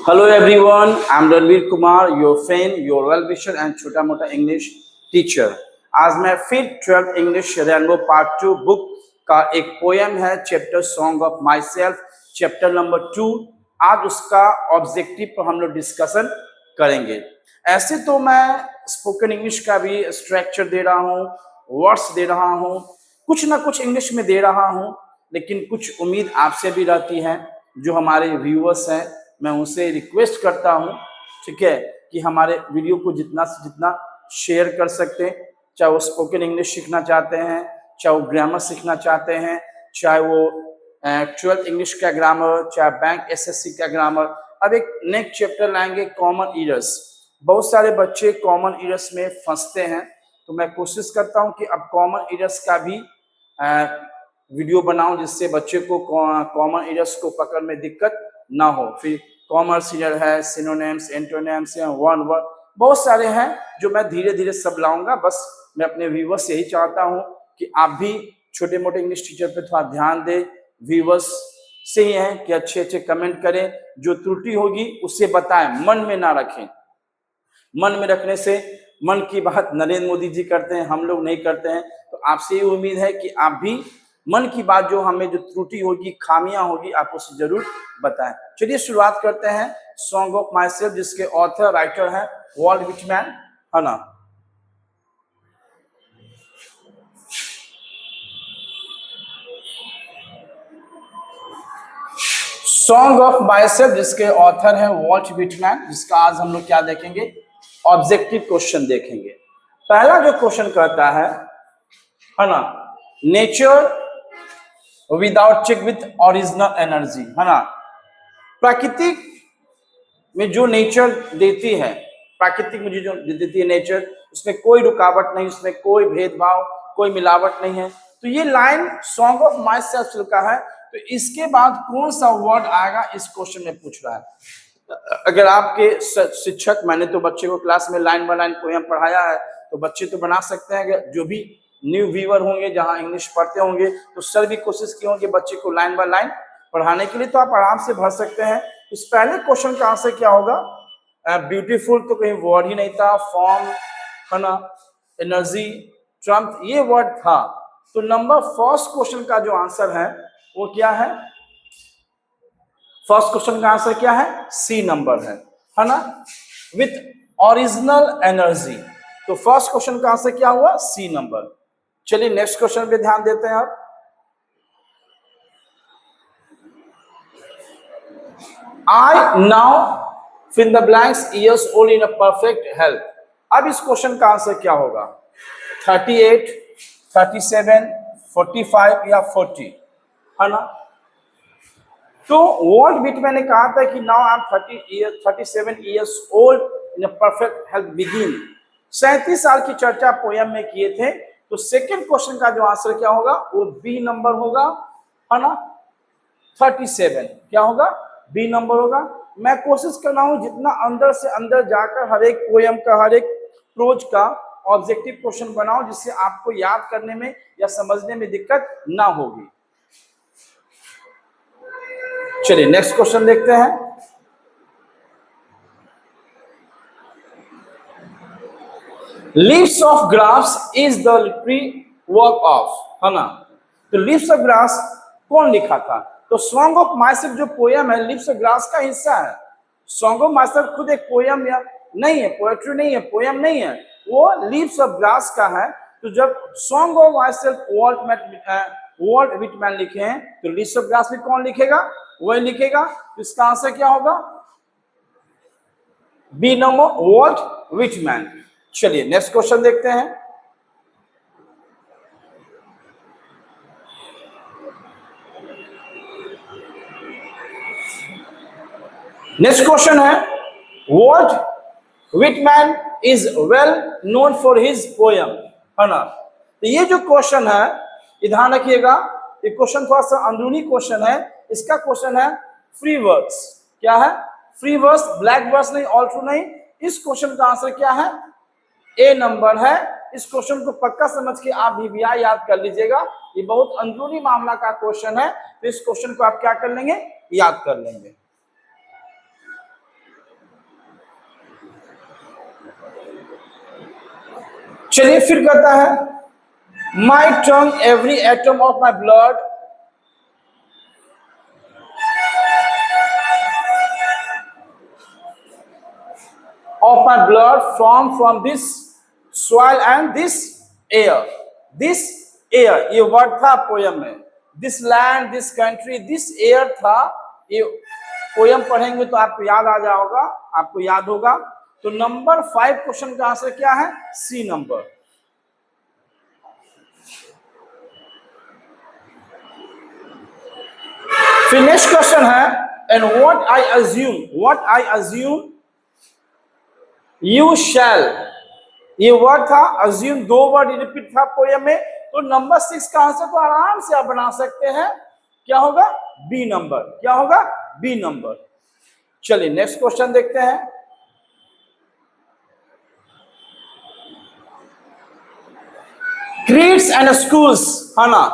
Hello everyone, I'm Ranveer Kumar, your friend, your well-wisher and छोटा मोटा English teacher. आज मैं फिर 12th English rainbow part 2 book का एक पोएम है chapter song of my self chapter number 2। आज उसका ऑब्जेक्टिव पर हम लोग डिस्कशन करेंगे। ऐसे तो मैं स्पोकन इंग्लिश का भी स्ट्रक्चर दे रहा हूँ, वर्ड्स दे रहा हूँ, कुछ ना कुछ इंग्लिश में दे रहा हूँ, लेकिन कुछ उम्मीद आपसे भी रहती है। जो हमारे व्यूअर्स हैं, मैं उनसे रिक्वेस्ट करता हूं, ठीक है, कि हमारे वीडियो को जितना से जितना शेयर कर सकते हैं। चाहे वो स्पोकन इंग्लिश सीखना चाहते हैं, चाहे वो ग्रामर सीखना चाहते हैं, चाहे वो 12th इंग्लिश का ग्रामर, चाहे बैंक एसएससी का ग्रामर। अब एक नेक्स्ट चैप्टर लाएंगे कॉमन इरर्स। बहुत सारे बच्चे कॉमन इरर्स में फंसते हैं, तो मैं कोशिश करता हूं कि अब कॉमन इरर्स का भी वीडियो बनाऊं, जिससे बच्चे को कॉमन इरर्स को पकड़ में दिक्कत ना हो। फिर कॉमर्स इरर है, सिनोनिम्स, एंटोनिम्स या वन वर्ड, बहुत सारे हैं जो मैं धीरे धीरे सब लाऊंगा। बस मैं अपने व्यूवर्स यही चाहता हूं कि आप भी छोटे मोटे इंग्लिश टीचर पे थोड़ा ध्यान दें। व्यूवर्स से ही है कि अच्छे अच्छे कमेंट करें, जो त्रुटि होगी उसे बताएं, मन में ना रखें। मन में रखने से, मन की बात नरेंद्र मोदी जी करते हैं, हम लोग नहीं करते हैं। तो आपसे ये उम्मीद है कि आप भी मन की बात, जो हमें जो त्रुटि होगी, खामियां होगी, आप उसे जरूर बताएं। चलिए शुरुआत करते हैं सॉन्ग ऑफ माई सेल्फ, जिसके ऑथर राइटर हैं वॉल्ट विटमैन, है ना। सॉन्ग ऑफ माई सेल्फ जिसके ऑथर हैं वॉल्ट विटमैन, जिसका आज हम लोग क्या देखेंगे, ऑब्जेक्टिव क्वेश्चन देखेंगे। पहला जो क्वेश्चन कहता है ना, nature without check with original energy, है ना। प्राकृतिक में जो नेचर देती है, प्राकृतिक में जो देती है नेचर, उसमें कोई रुकावट नहीं, उसमें कोई भेदभाव, कोई मिलावट नहीं है। तो ये line song of my self का है। तो इसके बाद कौन सा वर्ड आएगा, इस क्वेश्चन में पूछ रहा है। अगर आपके शिक्षक, मैंने तो बच्चे को क्लास में लाइन बाय लाइन पोएम पढ़ाया है, तो बच्चे तो बना सकते हैं। जो भी न्यू व्यूअर होंगे, जहां इंग्लिश पढ़ते होंगे, तो सर भी कोशिश की होंगे बच्चे को लाइन बाय लाइन पढ़ाने के लिए, तो आप आराम से भर सकते हैं। इस पहले क्वेश्चन का आंसर क्या होगा, ब्यूटीफुल तो कहीं वर्ड ही नहीं था, फॉर्म, है ना, एनर्जी, ट्रम्प, ये वर्ड था। तो नंबर फर्स्ट क्वेश्चन का जो आंसर है वो क्या है, फर्स्ट क्वेश्चन का आंसर क्या है, सी नंबर है ना, विथ ओरिजिनल एनर्जी। तो फर्स्ट क्वेश्चन का आंसर क्या हुआ, सी नंबर। चलिए नेक्स्ट क्वेश्चन पे ध्यान देते हैं आप। I now fill the blanks years old in a perfect health। अब इस क्वेश्चन का आंसर क्या होगा, 38, 37, 45 या 40, है ना। तो वॉल्ट विटमैन ने कहा था कि now I am 37 years old in a perfect health begin। 37 साल की चर्चा पोयम में किए थे। तो सेकंड क्वेश्चन का जो आंसर क्या होगा, वो बी नंबर होगा, है ना। 37 क्या होगा, बी नंबर होगा। मैं कोशिश कर रहा हूं जितना अंदर से अंदर जाकर हर एक पोयम का, हर एक प्रोज का ऑब्जेक्टिव क्वेश्चन बनाऊं, जिससे आपको याद करने में या समझने में दिक्कत ना होगी। चलिए नेक्स्ट क्वेश्चन देखते हैं। Leaves of grass is the literary work of, है ना। तो लीव्स ऑफ ग्रास कौन लिखा था, तो सॉन्ग ऑफ माई सेल्फ जो पोयम है, लीव्स ऑफ ग्रास का हिस्सा है। सॉन्ग ऑफ माई सेल्फ खुद एक पोयम या नहीं है, पोएट्री नहीं है, पोयम नहीं है, वो लीव्स ऑफ ग्रास का है। तो जब song of my self Walt Whitman लिखे हैं, तो लीव्स ऑफ ग्रास भी कौन लिखेगा, वही लिखेगा। तो इसका आंसर क्या होगा, बी नंबर, वॉल्ट विटमैन। चलिए नेक्स्ट क्वेश्चन देखते हैं। नेक्स्ट क्वेश्चन है, Walt Whitman is well known for his poem, है ना। तो ये जो क्वेश्चन है, ध्यान रखिएगा, ये क्वेश्चन थोड़ा सा अंदरूनी क्वेश्चन है। इसका क्वेश्चन है फ्री वर्ड्स, क्या है, फ्री वर्ड्स, ब्लैक वर्ड्स नहीं, ऑल ट्रू नहीं। इस क्वेश्चन का आंसर क्या है, ए नंबर है। इस क्वेश्चन को पक्का समझ के आप VBI याद कर लीजिएगा। ये बहुत अंदरूनी मामला का क्वेश्चन है, तो इस क्वेश्चन को आप क्या कर लेंगे, याद कर लेंगे। चलिए फिर कहता है my tongue every atom of my blood from this soil and this air. This air ये वर्ड था पोयम में. This land, this country, this air था. ये पोयम पढ़ेंगे तो आपको याद आ जाएगा, आपको याद होगा. तो नंबर 5 क्वेश्चन का आंसर क्या है? C number. फिर नेक्स्ट क्वेश्चन है and what I assume you shall. ये वर्ड था assume, 2 वर्ड रिपीट था पोयम में. तो नंबर 6 का आंसर तो आराम से आप बना सकते हैं. क्या होगा? B number. क्या होगा? B number. चलिए नेक्स्ट क्वेश्चन देखते हैं. क्रीड्स एंड स्कूल्स, है ना,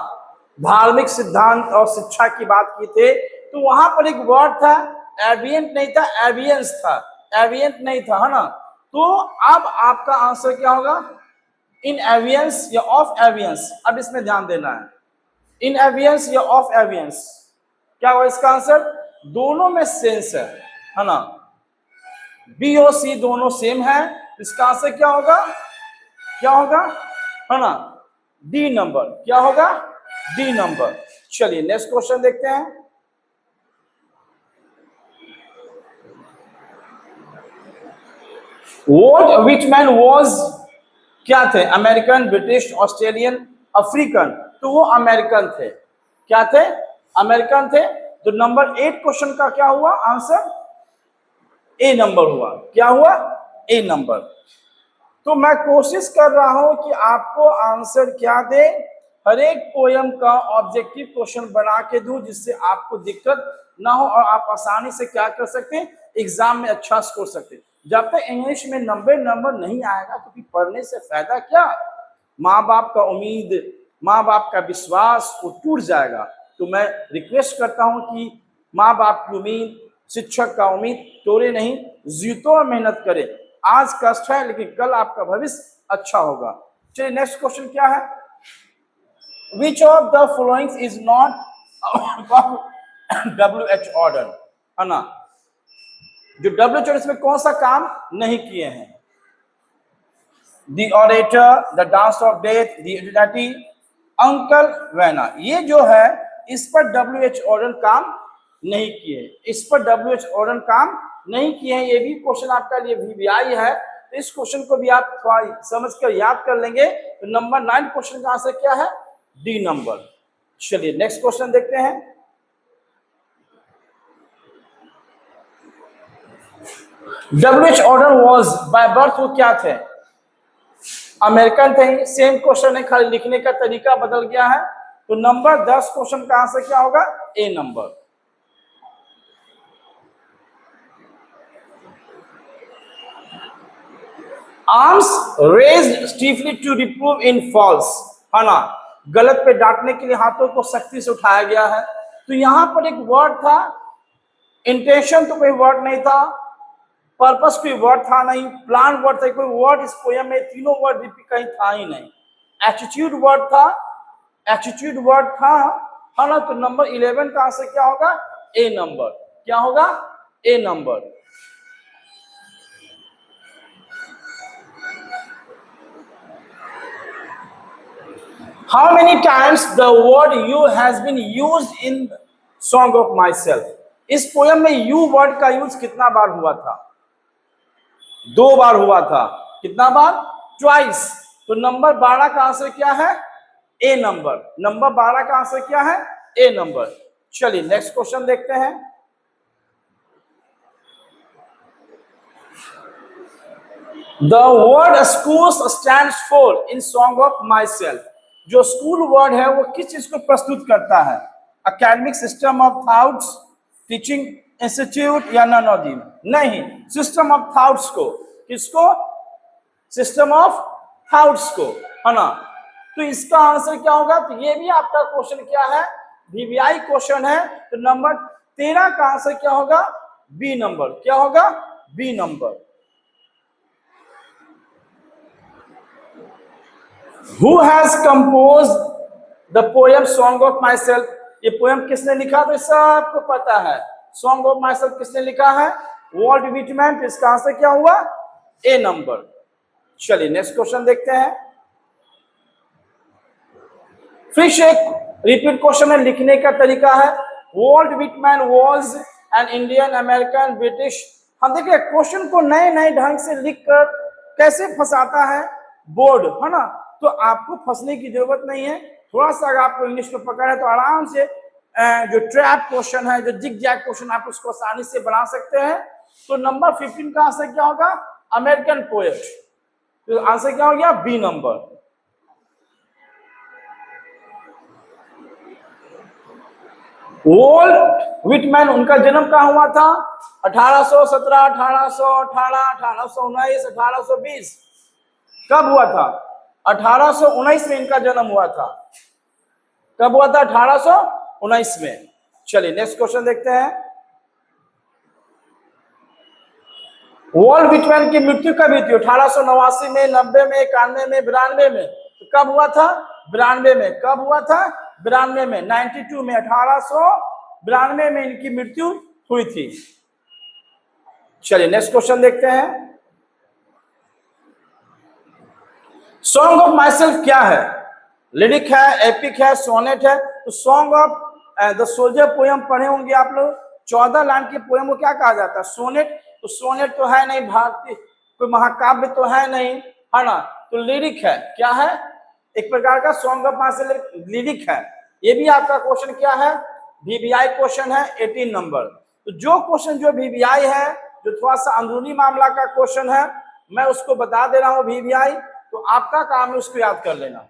धार्मिक सिद्धांत और शिक्षा की बात की थे. तो वहां पर एक वर्ड था, एविएंट नहीं था, एवियंस था. एविएंट नहीं था, है ना. तो अब आपका आंसर क्या होगा? इन एवियंस या ऑफ एवियंस. अब इसमें ध्यान देना है. इन एवियंस या ऑफ एवियंस. क्या होगा इसका आंसर? दोनों में सेंस है ना. बी और सी दोनों सेम है. इसका आंसर क्या होगा? क्या होगा? है ना, डी नंबर. क्या होगा? D number. चलिए नेक्स्ट क्वेश्चन देखते हैं. What which man was, क्या थे? American, British, Australian, African. तो वो अमेरिकन थे. क्या थे? अमेरिकन थे. तो नंबर 8 क्वेश्चन का क्या हुआ आंसर? ए नंबर हुआ. क्या हुआ? ए नंबर. तो मैं कोशिश कर रहा हूं कि आपको आंसर क्या दे, हर एक पोयम का ऑब्जेक्टिव क्वेश्चन बना के दूं जिससे आपको दिक्कत ना हो और आप आसानी से क्या कर सकते हैं, एग्जाम में अच्छा स्कोर सकते हैं. जब तक इंग्लिश में नंबर नहीं आएगा तो फिर पढ़ने से फायदा क्या? माँ बाप का उम्मीद, माँ बाप का विश्वास वो टूट जाएगा. तो मैं रिक्वेस्ट करता हूं कि माँ बाप की उम्मीद, शिक्षक का उम्मीद तोड़े नहीं, जीतो और मेहनत करें. आज कष्ट है लेकिन कल आपका भविष्य अच्छा होगा. चलिए नेक्स्ट क्वेश्चन क्या है? Which of the following is not WH order, है ना. जो WH order इसमें कौन सा काम नहीं किए हैं? The orator, the dance of death, the identity, uncle Vena. ये जो है इस पर WH order काम नहीं किए. इस पर WH order काम नहीं किए हैं. ये भी क्वेश्चन आपका लिए VBI है. तो इस क्वेश्चन को भी आप थोड़ा समझ कर याद कर लेंगे. तो नंबर 9 क्वेश्चन का आंसर क्या है? D number. चलिए नेक्स्ट क्वेश्चन देखते हैं. WH order was by birth वो क्या थे? अमेरिकन थे. सेम क्वेश्चन है, खाली लिखने का तरीका बदल गया है. तो नंबर 10 क्वेश्चन का आंसर क्या होगा? A number. Arms raised stiffly to reprove in falls, है ना, गलत पे डांटने के लिए हाथों को सख्ती से उठाया गया है. तो यहां पर एक वर्ड था, इंटेंशन तो कोई वर्ड नहीं था, पर्पस कोई वर्ड था नहीं, प्लान वर्ड था, कोई वर्ड इस पोयम में तीनों वर्ड रिपीट कहीं था ही नहीं. एटीट्यूड वर्ड था, एटीट्यूड वर्ड था, है ना. तो नंबर 11 का आंसर क्या होगा? A number. क्या होगा? A number. How many times the word you has been used in Song of Myself? इस पोयम में you वर्ड का यूज कितना बार हुआ था? 2 बार हुआ था. कितना बार? ट्वाइस. तो नंबर 12 का आंसर क्या है? ए नंबर. नंबर 12 का आंसर क्या है? ए नंबर. चलिए नेक्स्ट क्वेश्चन देखते हैं. The word schools stands for in Song of Myself. जो स्कूल वर्ड है वो किस चीज को प्रस्तुत करता है? Academic system of thoughts, teaching institute या नन ऑफ देम? नहीं, सिस्टम ऑफ थॉट्स को. किसको? सिस्टम ऑफ थॉट्स को, है ना. तो इसका आंसर क्या होगा? तो ये भी आपका क्वेश्चन क्या है? VBI क्वेश्चन है. तो नंबर 13 का आंसर क्या होगा? B number. क्या होगा? B number. Who has compose the poem song of myself, ये पोएम किसने लिखा तो सबको पता है। सॉन्ग ऑफ माई सेल्फ किसने लिखा है? Walt Whitman. इसका आंसर क्या हुआ? ए नंबर। चलिए नेक्स्ट क्वेश्चन देखते हैं। फिर से एक रिपीट क्वेश्चन है, लिखने का तरीका है। Walt Whitman was an Indian American British. हम देखिए क्वेश्चन को नए नए ढंग से लिखकर कैसे फंसाता है बोर्ड, है ना। तो आपको फंसने की जरूरत नहीं है। थोड़ा सा अगर आपको इंग्लिश में पकड़ है तो आराम से जो ट्रैप क्वेश्चन है, जो जिग जैग क्वेश्चन, आप उसको आसानी से बना सकते हैं। तो नंबर 15 का आंसर क्या होगा? American poet. तो आंसर क्या हो गया? B number. वॉल्ट विटमैन, उनका जन्म कहाँ हुआ था? 1817, 1818, 1819, 1820। कब हुआ था? 1819 में इनका जन्म हुआ था। कब हुआ था? 1819 में। चलिए नेक्स्ट क्वेश्चन देखते हैं। वॉल्ट विटमैन की मृत्यु कब हुई थी? 1889 में, 90 में, 91 में, 92 में। तो कब हुआ था? 92 में। कब हुआ था? 92 में, 92 में, 1892 में इनकी मृत्यु हुई थी। चलिए नेक्स्ट क्वेश्चन देखते हैं। सॉन्ग ऑफ माई सेल्फ क्या है? लिरिक है, एपिक है, सोनेट है। तो song of the soldier poem पढ़े होंगे आप लोग। 14 लाइन की पोएम को क्या कहा जाता है? सोनेट। तो सोनेट तो है नहीं, भारतीय कोई महाकाव्य तो है नहीं, है ना। तो लिरिक है। क्या है? एक प्रकार का song of my self lyric है। ये भी आपका क्वेश्चन क्या है? वीवीआई क्वेश्चन है, 18 नंबर। तो जो क्वेश्चन जो वीवीआई है, जो थोड़ा सा अंदरूनी मामला का क्वेश्चन है, मैं उसको बता दे रहा हूं वीवीआई। तो आपका काम है उसको याद कर लेना।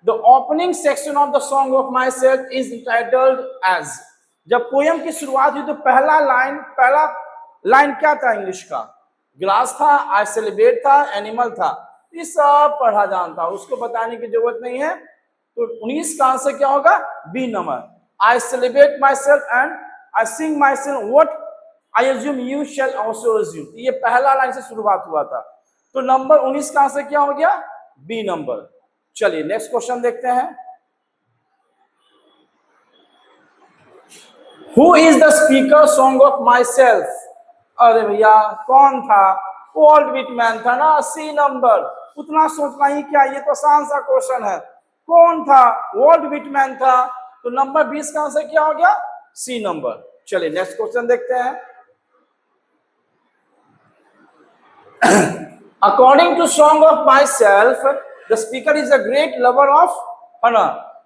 The opening section of the song of myself is titled as. जब पोएम की शुरुआत हुई तो पहला लाइन क्या था इंग्लिश का? ग्लास था, आई सेलिब्रेट था, एनिमल था। ये सब पढ़ा जानता, उसको बताने की जरूरत नहीं है। तो 19 का आंसर क्या होगा? B number. I celebrate myself and I sing myself what I assume you shall also assume. ये पहला लाइन से शुरुआत हुआ था। तो नंबर 19 का आंसर क्या हो गया? B number. चलिए नेक्स्ट क्वेश्चन देखते हैं। Who is the speaker song of myself? अरे भैया कौन था? वॉल्ट विटमैन था ना, सी नंबर। उतना सोचना ही क्या, ये तो आसान सा क्वेश्चन है। कौन था? वॉल्ट विटमैन था। तो नंबर 20 का आंसर क्या हो गया? C number. चलिए नेक्स्ट क्वेश्चन देखते हैं। According to song of myself the speaker is a great lover of, है ना।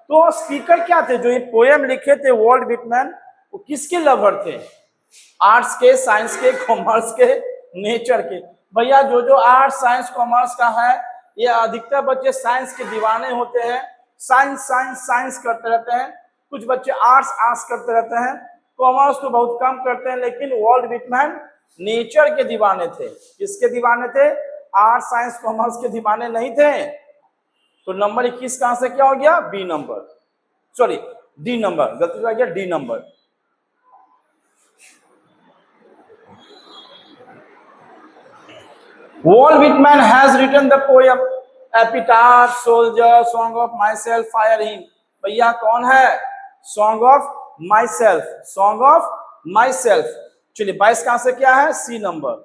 तो स्पीकर क्या थे? जो ये पोएम लिखे थे वॉल्ट विटमैन, वो किसके लवर थे? आर्ट्स के, साइंस के, कॉमर्स के, नेचर के। भैया जो जो आर्ट्स, साइंस, कॉमर्स का है, ये अधिकतर बच्चे साइंस के दीवाने होते हैं। साइंस साइंस साइंस करते रहते हैं। कुछ बच्चे आर्ट्स आर्ट्स करते रहते हैं। कॉमर्स तो बहुत कम करते हैं। लेकिन वॉल्ट विटमैन नेचर के दीवाने थे। किसके दीवाने थे? आर्ट्स, साइंस, कॉमर्स के दीवाने नहीं थे। तो नंबर 21 का आंसर क्या हो गया? B number. Sorry, D number, गलती हो गया, D number. Walt Whitman has written the poem Epitaph, Soldier, Song of Myself, Fire Him। भैया कौन है? Song of Myself, Song of Myself। चलिए 22 का आंसर क्या है? C number.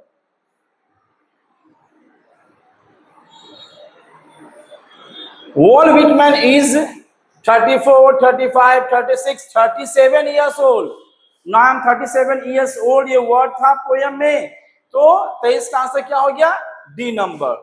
Walt Whitman is 34, 35, 36, 37 years old। नाम 37 years old ये word था पोएम में। तो 23 का आंसर क्या हो गया? D number.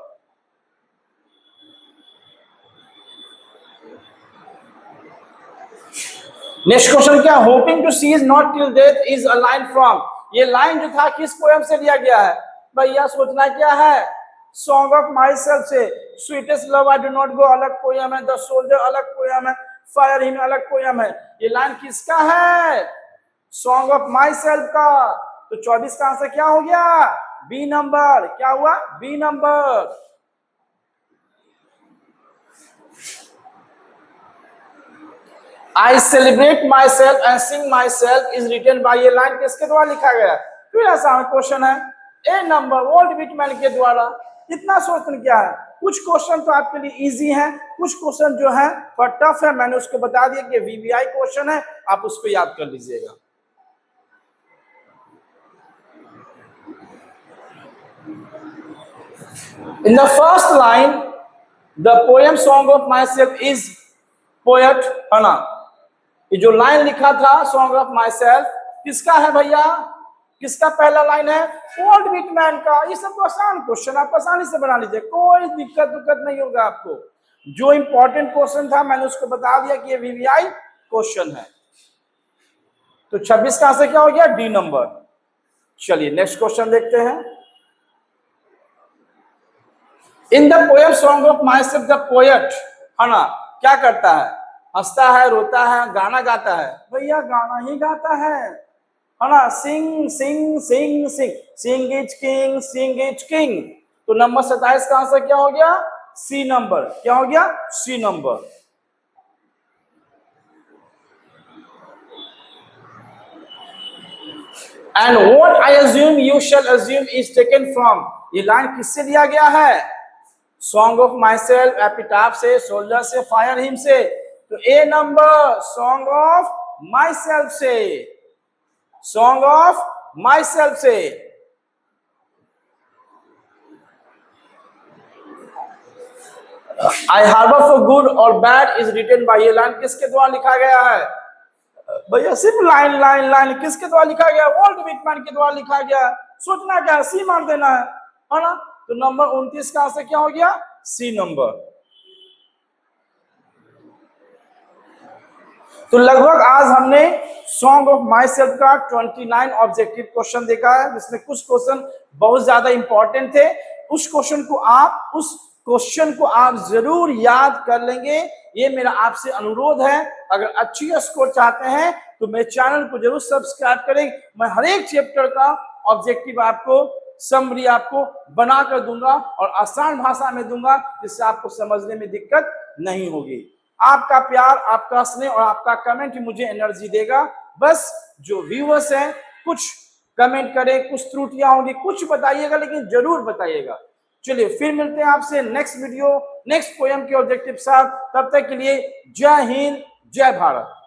नेक्स्ट क्वेश्चन क्या? Hoping to see is not till death is a line from. ये लाइन जो था किस पोएम से लिया गया है? भैया सोचना क्या है? सॉन्ग ऑफ माई सेल्फ से। Sweetest love I do not go अलग पोएम है, द सोल्जर अलग पोएम है, फायर हिम अलग पोएम है। ये लाइन किसका है? सॉन्ग ऑफ माई सेल्फ का। तो 24 का आंसर क्या हो गया? B number. क्या हुआ? B number. I celebrate myself and sing myself is written by, ये लाइन किसके द्वारा लिखा गया? फिर आसान क्वेश्चन है। ए नंबर, वॉल्ट विटमैन के द्वारा। इतना सोचना क्या है? कुछ क्वेश्चन तो आपके लिए इजी हैं, कुछ क्वेश्चन जो है थोड़ा टफ है। मैंने उसको बता दिया कि वीवीआई क्वेश्चन है, आप उसको याद कर लीजिएगा। In the first line, the poem Song of Myself is poet, है ना। ये जो लाइन लिखा था Song of Myself किसका है भैया, किसका पहला लाइन है? ओल्ड विटमैन का। ये सब तो आसान क्वेश्चन, आप आसानी से बना लीजिए, कोई दिक्कत नहीं होगा आपको। जो इंपॉर्टेंट क्वेश्चन था मैंने उसको बता दिया कि ये वीवीआई क्वेश्चन है। तो 26 का आंसर क्या हो गया? D number. चलिए नेक्स्ट क्वेश्चन देखते हैं। In the poem song of myself the poet, है ना, क्या करता है? हंसता है, रोता है, गाना गाता है? भैया गाना ही गाता है ना। Sing sing sing sing, sing is king, sing is king. तो नंबर 27 का आंसर क्या हो गया? C number. क्या हो गया? C number. And what I assume you shall assume is taken from, ये लाइन किससे लिया गया है? Song of myself, epitaph से, सोल्जर से, फायर हिम से। तो A number song of myself से, सॉन्ग ऑफ माई सेल्फ से। आई हार्बर फॉर गुड और बैड इज रिटन बाय, ये लाइन किसके द्वारा लिखा गया है? भैया सिर्फ लाइन लाइन लाइन किसके द्वारा लिखा गया? वॉल्ट विटमैन के द्वारा लिखा गया। सोचना क्या है? सी मार देना है ना। तो नंबर 29 का आंसर क्या हो गया? C number. तो लगभग आज हमने सॉन्ग ऑफ माई सेल्फ का 29 ऑब्जेक्टिव क्वेश्चन देखा है, जिसमें कुछ क्वेश्चन बहुत ज्यादा इंपॉर्टेंट थे। उस क्वेश्चन को आप जरूर याद कर लेंगे, ये मेरा आपसे अनुरोध है। अगर अच्छी स्कोर चाहते हैं तो मेरे चैनल को जरूर सब्सक्राइब करें। मैं हर एक चैप्टर का ऑब्जेक्टिव आपको, समरी आपको बना कर दूंगा और आसान भाषा में दूंगा, जिससे आपको समझने में दिक्कत नहीं होगी। आपका प्यार, आपका स्नेह और आपका कमेंट मुझे एनर्जी देगा। बस जो व्यूअर्स हैं कुछ कमेंट करें, कुछ त्रुटियां होंगी कुछ बताइएगा, लेकिन जरूर बताइएगा। चलिए फिर मिलते हैं आपसे नेक्स्ट वीडियो, नेक्स्ट पोएम के ऑब्जेक्टिव साथ। तब तक के लिए जय हिंद, जय भारत।